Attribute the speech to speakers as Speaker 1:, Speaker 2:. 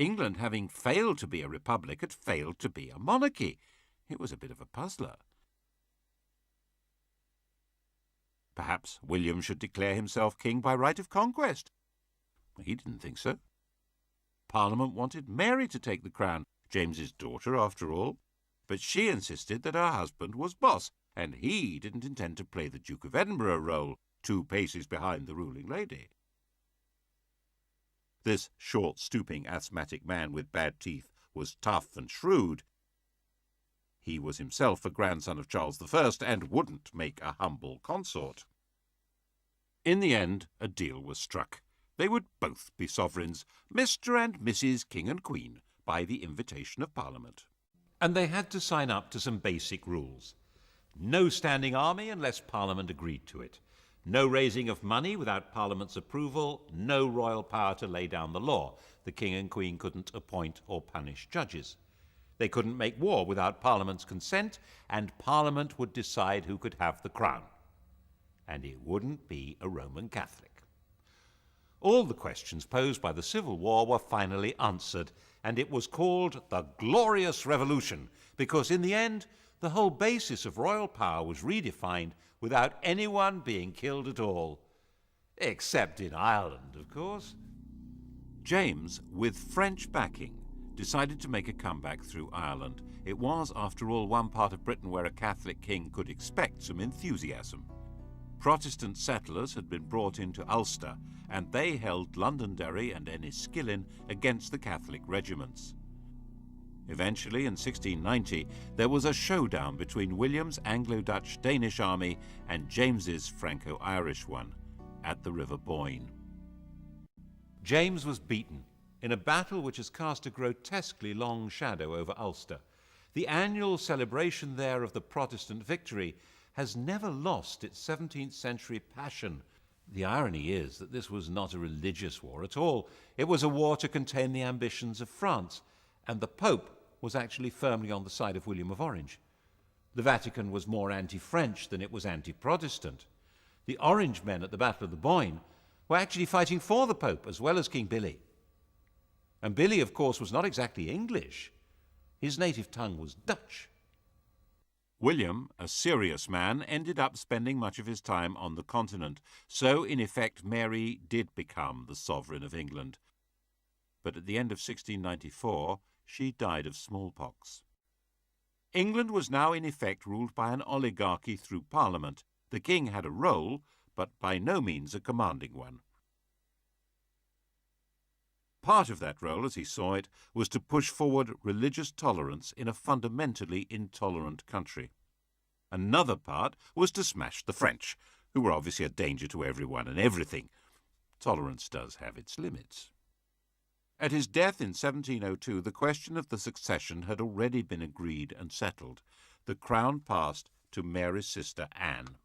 Speaker 1: England, having failed to be a republic, had failed to be a monarchy. It was a bit of a puzzler. Perhaps William should declare himself king by right of conquest. He didn't think so. Parliament wanted Mary to take the crown, James's daughter after all, but she insisted that her husband was boss, and he didn't intend to play the Duke of Edinburgh role, 2 paces behind the ruling lady. This short, stooping, asthmatic man with bad teeth was tough and shrewd. He was himself a grandson of Charles I and wouldn't make a humble consort. In the end, a deal was struck. They would both be sovereigns, Mr. and Mrs. King and Queen, by the invitation of Parliament. And they had to sign up to some basic rules. No standing army unless Parliament agreed to it. No raising of money without Parliament's approval. No royal power to lay down the law. The King and Queen couldn't appoint or punish judges. They couldn't make war without Parliament's consent, and Parliament would decide who could have the crown. And it wouldn't be a Roman Catholic. All the questions posed by the Civil War were finally answered, and it was called the Glorious Revolution, because in the end, the whole basis of royal power was redefined without anyone being killed at all. Except in Ireland, of course. James, with French backing, decided to make a comeback through Ireland. It was, after all, one part of Britain where a Catholic king could expect some enthusiasm. Protestant settlers had been brought into Ulster, and they held Londonderry and Enniskillen against the Catholic regiments. Eventually, in 1690, there was a showdown between William's Anglo-Dutch-Danish army and James's Franco-Irish one at the River Boyne. James was beaten in a battle which has cast a grotesquely long shadow over Ulster. The annual celebration there of the Protestant victory has never lost its 17th century passion. The irony is that this was not a religious war at all. It was a war to contain the ambitions of France, and the Pope was actually firmly on the side of William of Orange. The Vatican was more anti-French than it was anti-Protestant. The Orange men at the Battle of the Boyne were actually fighting for the Pope as well as King Billy. And Billy, of course, was not exactly English. His native tongue was Dutch. William, a serious man, ended up spending much of his time on the continent, so in effect Mary did become the sovereign of England. But at the end of 1694, she died of smallpox. England was now in effect ruled by an oligarchy through Parliament. The king had a role, but by no means a commanding one. Part of that role, as he saw it, was to push forward religious tolerance in a fundamentally intolerant country. Another part was to smash the French, who were obviously a danger to everyone and everything. Tolerance does have its limits. At his death in 1702, the question of the succession had already been agreed and settled. The crown passed to Mary's sister Anne.